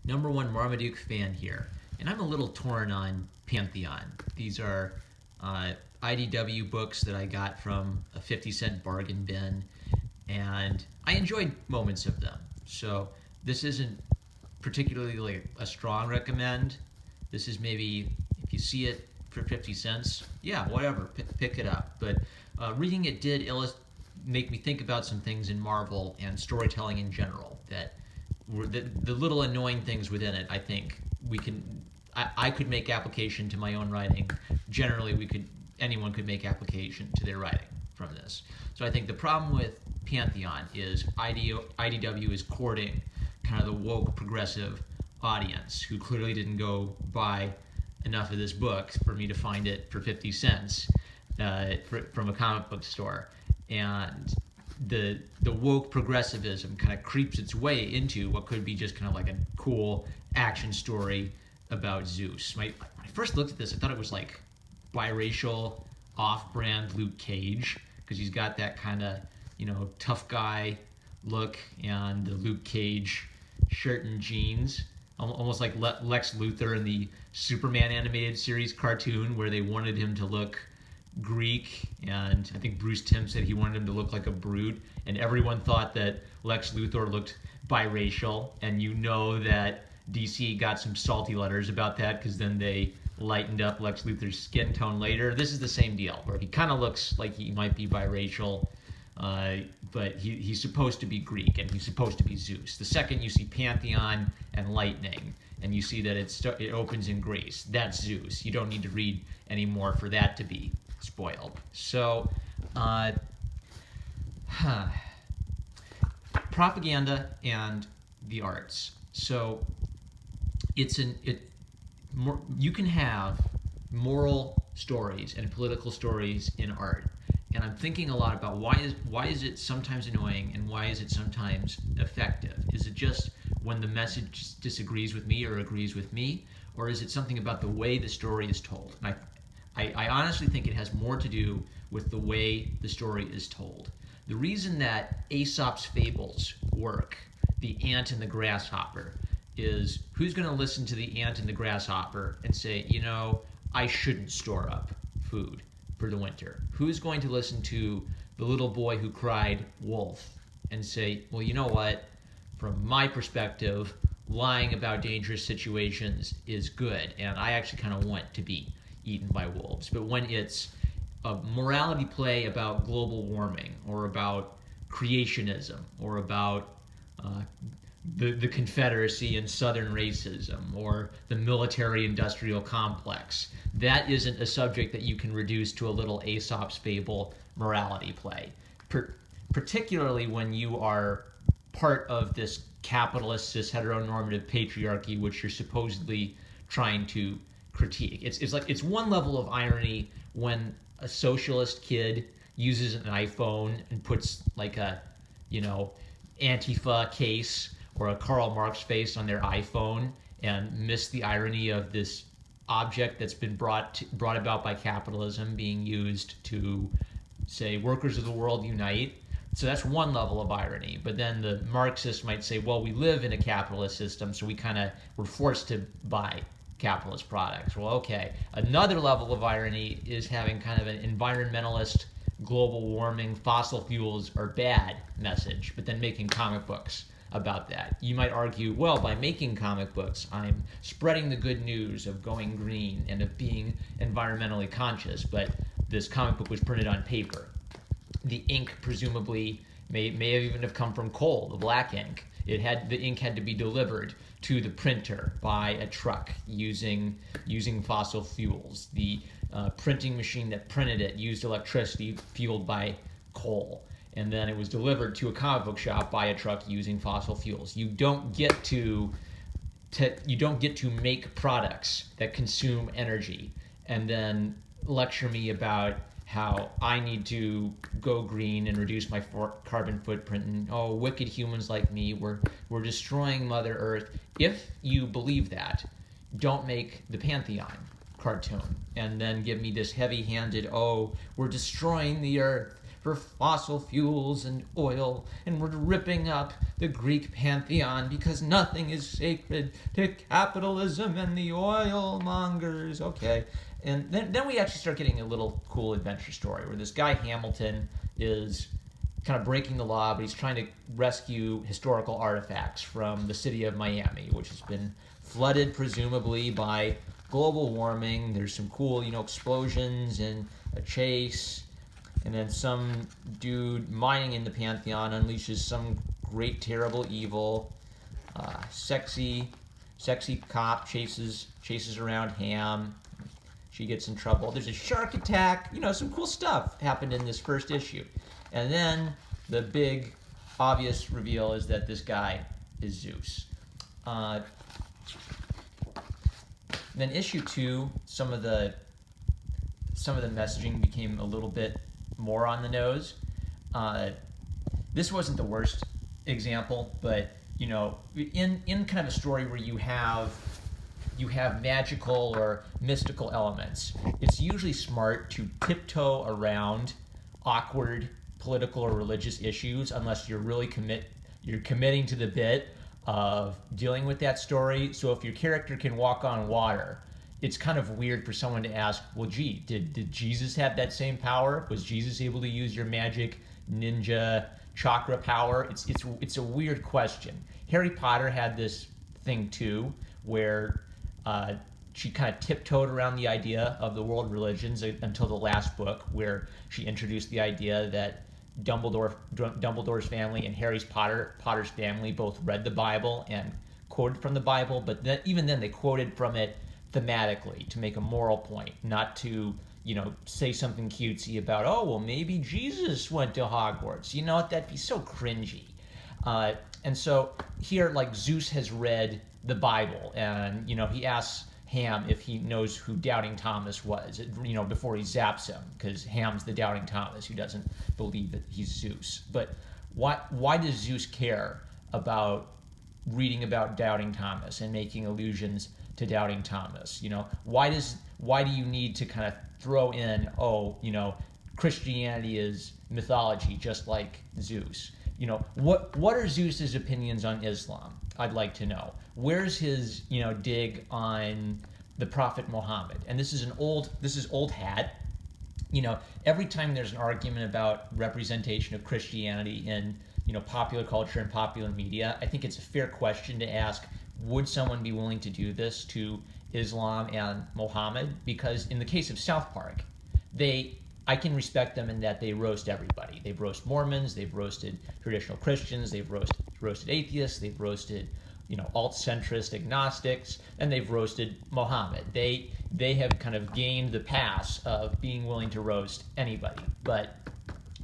Number one Marmaduke fan here. And I'm a little torn on Pantheon. These are IDW books that I got from a 50-cent bargain bin, and I enjoyed moments of them. So this isn't particularly like a strong recommend. This is maybe, if you see it for 50 cents, yeah, whatever, pick it up. But reading it did make me think about some things in Marvel and storytelling in general that were the little annoying things within it. I think I could make application to my own writing. Generally, anyone could make application to their writing from this. So I think the problem with Pantheon is IDW is courting kind of the woke progressive audience who clearly didn't go buy enough of this book for me to find it for 50 cents from a comic book store. And the woke progressivism kind of creeps its way into what could be just kind of like a cool action story about Zeus. When I first looked at this, I thought it was like biracial, off-brand Luke Cage, because he's got that kind of, tough guy look and the Luke Cage shirt and jeans, almost like Lex Luthor in the Superman animated series cartoon, where they wanted him to look Greek, and I think Bruce Timm said he wanted him to look like a brute, and everyone thought that Lex Luthor looked biracial, and that DC got some salty letters about that because then they lightened up Lex Luthor's skin tone later. This is the same deal, where he kind of looks like he might be biracial, but he's supposed to be Greek, and he's supposed to be Zeus. The second you see Pantheon and lightning, and you see that it opens in Greece, that's Zeus. You don't need to read any more for that to be spoiled. So, propaganda and the arts. So, you can have moral stories and political stories in art, and I'm thinking a lot about why is it sometimes annoying and why is it sometimes effective? Is it just when the message disagrees with me or agrees with me, or is it something about the way the story is told? And I honestly think it has more to do with the way the story is told. The reason that Aesop's fables work, the ant and the grasshopper, is who's going to listen to the ant and the grasshopper and say, I shouldn't store up food for the winter? Who's going to listen to the little boy who cried wolf and say, well, you know what? From my perspective, lying about dangerous situations is good, and I actually kind of want to be eaten by wolves. But when it's a morality play about global warming or about creationism or about the Confederacy and Southern racism or the military-industrial complex, that isn't a subject that you can reduce to a little Aesop's fable morality play. Particularly when you are part of this capitalist, cis heteronormative patriarchy, which you're supposedly trying to critique. It's one level of irony when a socialist kid uses an iPhone and puts like a Antifa case or a Karl Marx face on their iPhone and miss the irony of this object that's been brought about by capitalism being used to say workers of the world unite. So that's one level of irony. But then the Marxists might say, well, we live in a capitalist system, so we're forced to buy capitalist products. Well, okay. Another level of irony is having kind of an environmentalist, global warming, fossil fuels are bad message, but then making comic books about that. You might argue, well, by making comic books, I'm spreading the good news of going green and of being environmentally conscious, but this comic book was printed on paper. The ink presumably may have even have come from coal, the black ink. The ink had to be delivered to the printer by a truck using fossil fuels. The printing machine that printed it used electricity fueled by coal, and then it was delivered to a comic book shop by a truck using fossil fuels. You don't get to make products that consume energy and then lecture me about how I need to go green and reduce my carbon footprint, and wicked humans like me, we're destroying Mother Earth. If you believe that, don't make the Pantheon cartoon and then give me this heavy-handed, we're destroying the Earth for fossil fuels and oil, and we're ripping up the Greek pantheon because nothing is sacred to capitalism and the oil mongers. Okay. And then we actually start getting a little cool adventure story where this guy Hamilton is kind of breaking the law, but he's trying to rescue historical artifacts from the city of Miami, which has been flooded presumably by global warming. There's some cool, explosions and a chase, and then some dude mining in the Pantheon unleashes some great terrible evil. Sexy cop chases around Ham. She gets in trouble. There's a shark attack. Some cool stuff happened in this first issue. And then the big obvious reveal is that this guy is Zeus. Then issue 2, some of the messaging became a little bit more on the nose. This wasn't the worst example, but in kind of a story where you have magical or mystical elements, it's usually smart to tiptoe around awkward political or religious issues unless you're really committing to the bit of dealing with that story. So if your character can walk on water, it's kind of weird for someone to ask, well, gee, did Jesus have that same power? Was Jesus able to use your magic ninja chakra power? It's a weird question. Harry Potter had this thing too, where she kind of tiptoed around the idea of the world religions until the last book, where she introduced the idea that Dumbledore's family and Potter's family both read the Bible and quoted from the Bible, but even then they quoted from it thematically to make a moral point, not to say something cutesy about, oh, well, maybe Jesus went to Hogwarts. That'd be so cringy. And so here, like, Zeus has read the Bible, and he asks Ham if he knows who Doubting Thomas was, before he zaps him, because Ham's the Doubting Thomas who doesn't believe that he's Zeus. But why does Zeus care about reading about Doubting Thomas and making allusions to Doubting Thomas? Why do you need to kind of throw in, Christianity is mythology just like Zeus? What are Zeus's opinions on Islam? I'd like to know. Where's his, dig on the Prophet Muhammad? And this is old hat. Every time there's an argument about representation of Christianity in, popular culture and popular media, I think it's a fair question to ask, would someone be willing to do this to Islam and Muhammad? Because in the case of South Park, I can respect them in that they roast everybody. They've roasted Mormons, they've roasted traditional Christians, they've roasted atheists, they've roasted alt-centrist agnostics, and they've roasted Muhammad. They have kind of gained the pass of being willing to roast anybody. But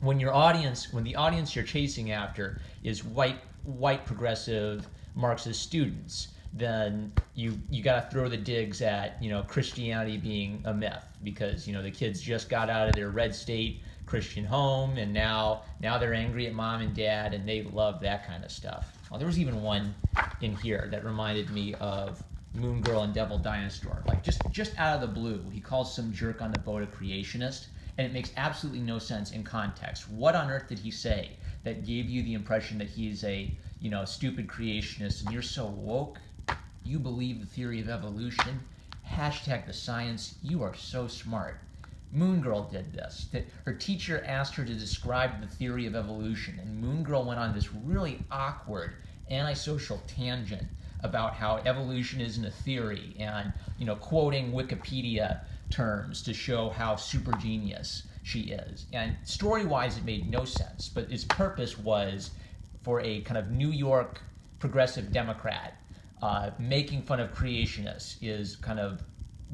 when the audience you're chasing after is white progressive Marxist students, then you got to throw the digs at Christianity being a myth, because the kids just got out of their red state Christian home, and now they're angry at mom and dad, and they love that kind of stuff. Well, there was even one in here that reminded me of Moon Girl and Devil Dinosaur. Like, just out of the blue, he calls some jerk on the boat a creationist, and it makes absolutely no sense in context. What on earth did he say that gave you the impression that he's a stupid creationist and you're so woke? You believe the theory of evolution? Hashtag the science. You are so smart. Moon Girl did this. Her teacher asked her to describe the theory of evolution, and Moon Girl went on this really awkward antisocial tangent about how evolution isn't a theory, and quoting Wikipedia terms to show how super genius she is. And story-wise, it made no sense, but its purpose was for a kind of New York progressive Democrat. Making fun of creationists is kind of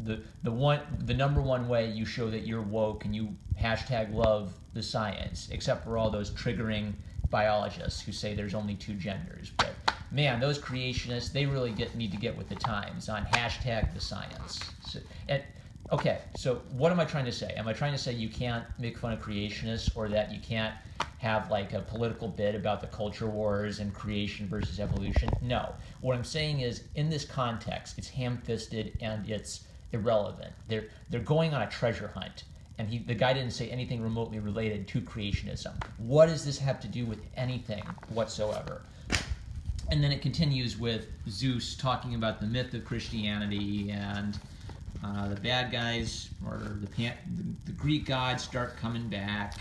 the number one way you show that you're woke and you hashtag love the science, except for all those triggering biologists who say there's only two genders. But man, those creationists, they really need to get with the times on hashtag the science. So what am I trying to say? Am I trying to say you can't make fun of creationists, or that you can't have like a political bit about the culture wars and creation versus evolution? No. What I'm saying is, in this context, it's ham-fisted and it's irrelevant. They're going on a treasure hunt, and the guy didn't say anything remotely related to creationism. What does this have to do with anything whatsoever? And then it continues with Zeus talking about the myth of Christianity, and the bad guys, or the Greek gods, start coming back.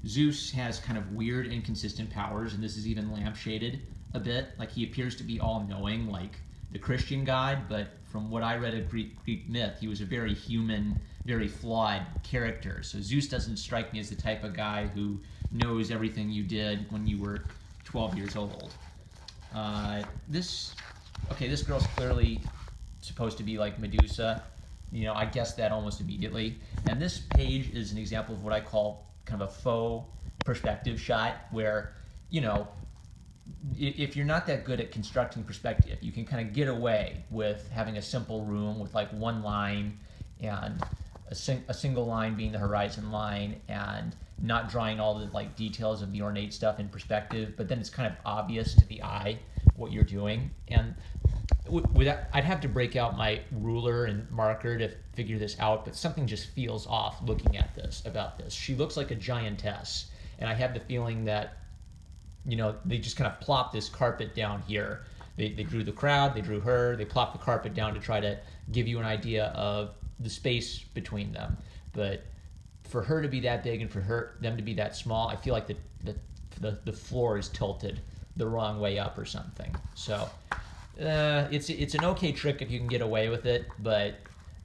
Zeus has kind of weird, inconsistent powers, and this is even lampshaded a bit. Like, he appears to be all-knowing, like the Christian God, but from what I read of Greek myth, he was a very human, very flawed character. So Zeus doesn't strike me as the type of guy who knows everything you did when you were 12 years old. This girl's clearly supposed to be like Medusa. You know, I guessed that almost immediately. And this page is an example of what I call kind of a faux perspective shot, where, you know, if you're not that good at constructing perspective, you can kind of get away with having a simple room with like one line and a single line being the horizon line, and not drawing all the like details of the ornate stuff in perspective, but then it's kind of obvious to the eye what you're doing. And I'd have to break out my ruler and marker to figure this out, but something just feels off looking at this, about this. She looks like a giantess, and I have the feeling that, you know, they just kind of plopped this carpet down here. They drew the crowd, they drew her, they plopped the carpet down to try to give you an idea of the space between them. But for her to be that big and for them to be that small, I feel like the floor is tilted the wrong way up or something. So it's an okay trick if you can get away with it, but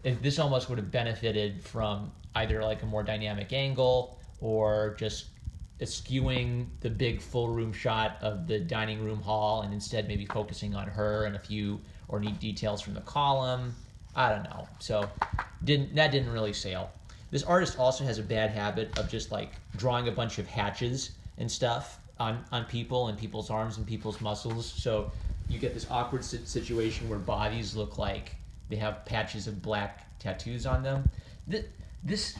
this almost would have benefited from either like a more dynamic angle, or just eschewing the big full room shot of the dining room hall, and instead maybe focusing on her and a few ornate details from the column. I don't know. So that didn't really sail. This artist also has a bad habit of just like drawing a bunch of hatches and stuff on people and people's arms and people's muscles. So you get this awkward situation where bodies look like they have patches of black tattoos on them. This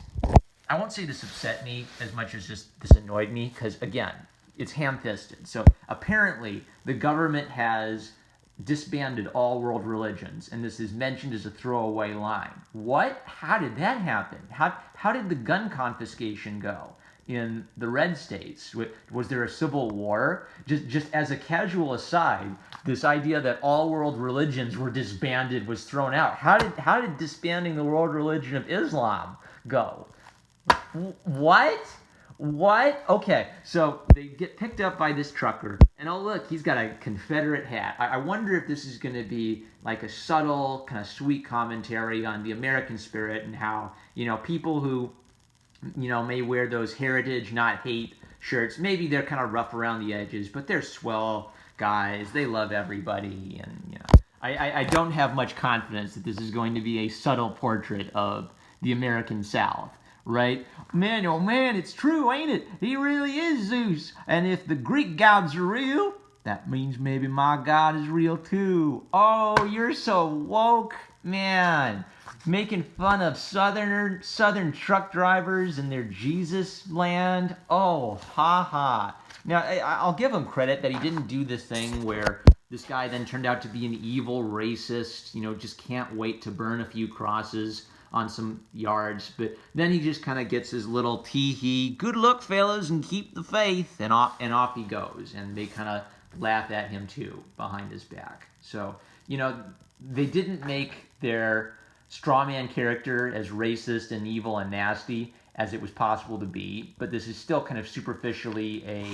I won't say this upset me as much as just this annoyed me, because again, it's ham-fisted. So apparently the government has disbanded all world religions, and this is mentioned as a throwaway line. What? How did that happen? How did the gun confiscation go in the red states? Was there a civil war? Just as a casual aside, this idea that all world religions were disbanded was thrown out. How did disbanding the world religion of Islam go? What? Okay, so they get picked up by this trucker, and oh look, he's got a Confederate hat. I wonder if this is going to be like a subtle, kind of sweet commentary on the American spirit, and how, you know, people who, you know, may wear those heritage, not hate shirts, maybe they're kind of rough around the edges, but they're swell guys. They love everybody, and, you know, I don't have much confidence that this is going to be a subtle portrait of the American South. Right? Man, oh man, it's true, ain't it? He really is Zeus. And if the Greek gods are real, that means maybe my God is real too. Oh, you're so woke, man. Making fun of southern truck drivers and their Jesus land. Oh, ha ha. Now, I'll give him credit that he didn't do this thing where this guy then turned out to be an evil racist, you know, just can't wait to burn a few crosses on some yards, but then he just kind of gets his little tee-hee, good luck fellas and keep the faith, and off he goes, and they kind of laugh at him too behind his back. So, you know, they didn't make their strawman character as racist and evil and nasty as it was possible to be, but this is still kind of superficially a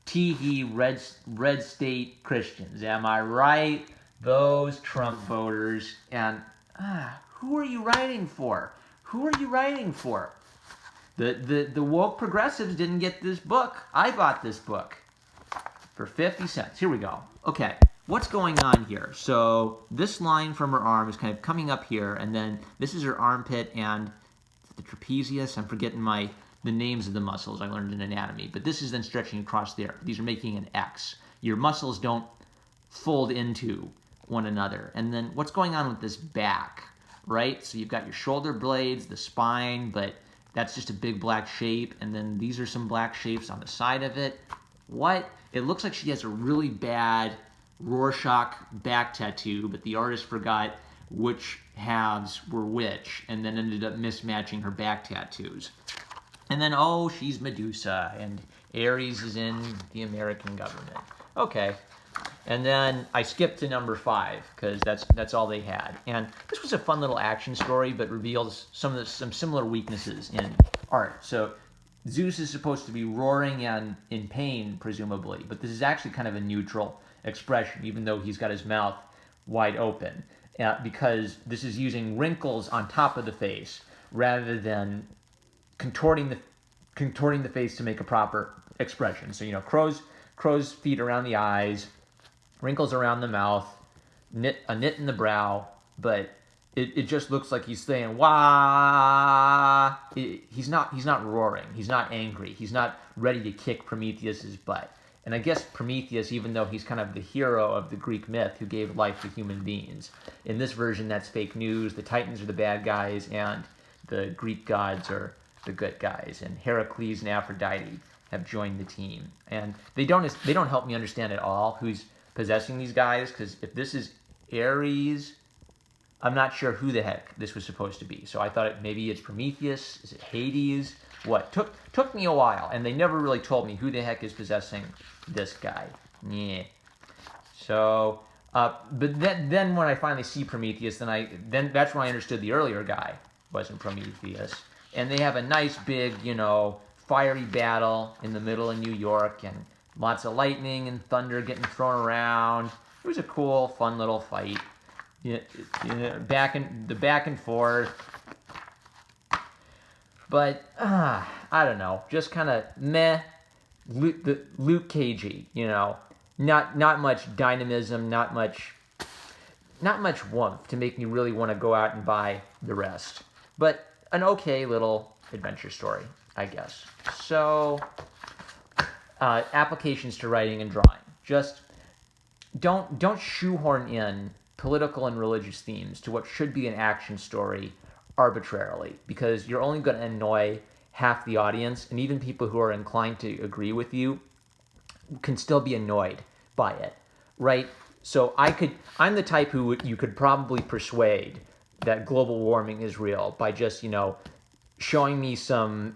tee-hee red state Christians. Am I right? Those Trump voters. And who are you writing for? Who are you writing for? The woke progressives didn't get this book. I bought this book for 50 cents. Here we go. Okay, what's going on here? So this line from her arm is kind of coming up here, and then this is her armpit and the trapezius. I'm forgetting the names of the muscles I learned in anatomy, but this is then stretching across there. These are making an X. Your muscles don't fold into one another. And then what's going on with this back? Right? So you've got your shoulder blades, the spine, but that's just a big black shape, and then these are some black shapes on the side of it. What? It looks like she has a really bad Rorschach back tattoo, but the artist forgot which halves were which, and then ended up mismatching her back tattoos. And then, oh, she's Medusa, and Ares is in the American government. Okay. And then I skipped to number 5, because that's all they had. And this was a fun little action story, but reveals some similar weaknesses in art. So Zeus is supposed to be roaring and in pain, presumably, but this is actually kind of a neutral expression, even though he's got his mouth wide open, because this is using wrinkles on top of the face rather than contorting the face to make a proper expression. So, crow's feet around the eyes, wrinkles around the mouth, a knit in the brow, but it just looks like he's saying wah. He's not roaring. He's not angry. He's not ready to kick Prometheus's butt. And I guess Prometheus, even though he's kind of the hero of the Greek myth who gave life to human beings, in this version that's fake news. The Titans are the bad guys, and the Greek gods are the good guys. And Heracles and Aphrodite have joined the team, and they don't help me understand at all who's possessing these guys, because if this is Ares, I'm not sure who the heck this was supposed to be. So I thought maybe it's Prometheus. Is it Hades? What? Took me a while, and they never really told me who the heck is possessing this guy. Yeah. So, but then when I finally see Prometheus, then that's when I understood the earlier guy wasn't Prometheus. And they have a nice big, fiery battle in the middle of New York, and lots of lightning and thunder getting thrown around. It was a cool, fun little fight. Back and forth. But I don't know, just kind of meh. Luke Cagey, not much dynamism, not much warmth to make me really want to go out and buy the rest. But an okay little adventure story, I guess. So, applications to writing and drawing. Just don't shoehorn in political and religious themes to what should be an action story arbitrarily, because you're only going to annoy half the audience, and even people who are inclined to agree with you can still be annoyed by it, right? So I'm the type who you could probably persuade that global warming is real by just, showing me some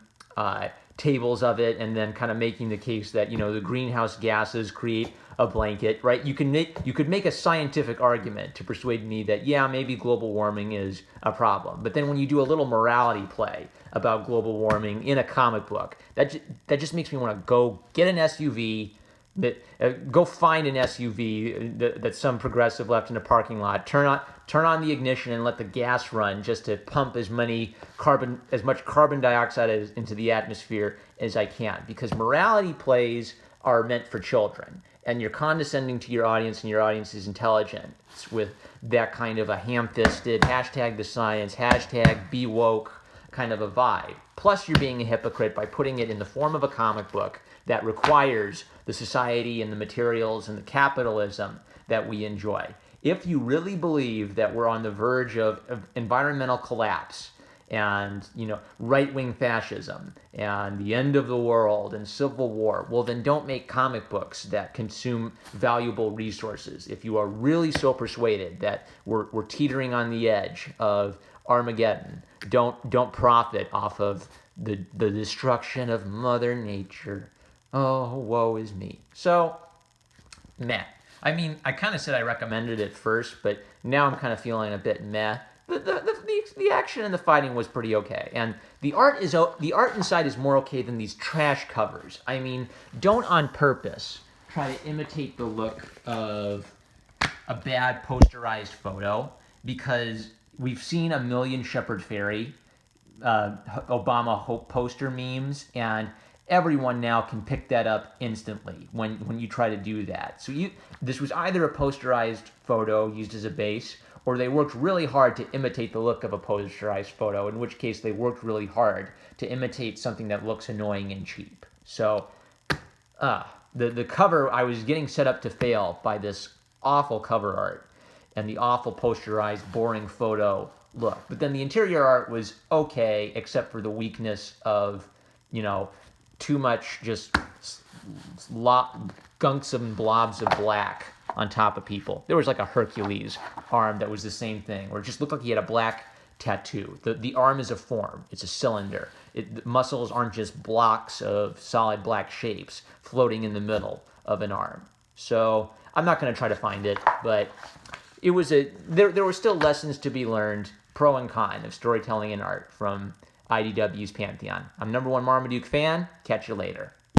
tables of it, and then kind of making the case that, the greenhouse gases create a blanket, right? You could make a scientific argument to persuade me that, yeah, maybe global warming is a problem. But then when you do a little morality play about global warming in a comic book, that just makes me want to go get an SUV, go find an SUV that some progressive left in a parking lot, turn on the ignition and let the gas run just to pump as much carbon dioxide into the atmosphere as I can. Because morality plays are meant for children, and you're condescending to your audience, and your audience is intelligent with that kind of a ham-fisted hashtag the science, hashtag be woke kind of a vibe. Plus you're being a hypocrite by putting it in the form of a comic book that requires the society and the materials and the capitalism that we enjoy. If you really believe that we're on the verge of environmental collapse and, right-wing fascism and the end of the world and civil war, well, then don't make comic books that consume valuable resources. If you are really so persuaded that we're teetering on the edge of Armageddon, don't profit off of the destruction of Mother Nature. Oh, woe is me. So, meh. I mean, I kind of said I recommended it first, but now I'm kind of feeling a bit meh. The action and the fighting was pretty okay, and the art inside is more okay than these trash covers. I mean, don't on purpose try to imitate the look of a bad posterized photo, because we've seen a million Shepard Fairey Obama Hope poster memes, and everyone now can pick that up instantly when you try to do that. So this was either a posterized photo used as a base, or they worked really hard to imitate the look of a posterized photo, in which case they worked really hard to imitate something that looks annoying and cheap. So the cover, I was getting set up to fail by this awful cover art and the awful posterized, boring photo look. But then the interior art was okay, except for the weakness of, too much just gunks and blobs of black on top of people. There was like a Hercules arm that was the same thing, or it just looked like he had a black tattoo. The arm is a form. It's a cylinder. The muscles aren't just blocks of solid black shapes floating in the middle of an arm. So I'm not going to try to find it, but it was there were still lessons to be learned, pro and con, of storytelling and art from IDW's Pantheon. I'm #1 Marmaduke fan. Catch you later.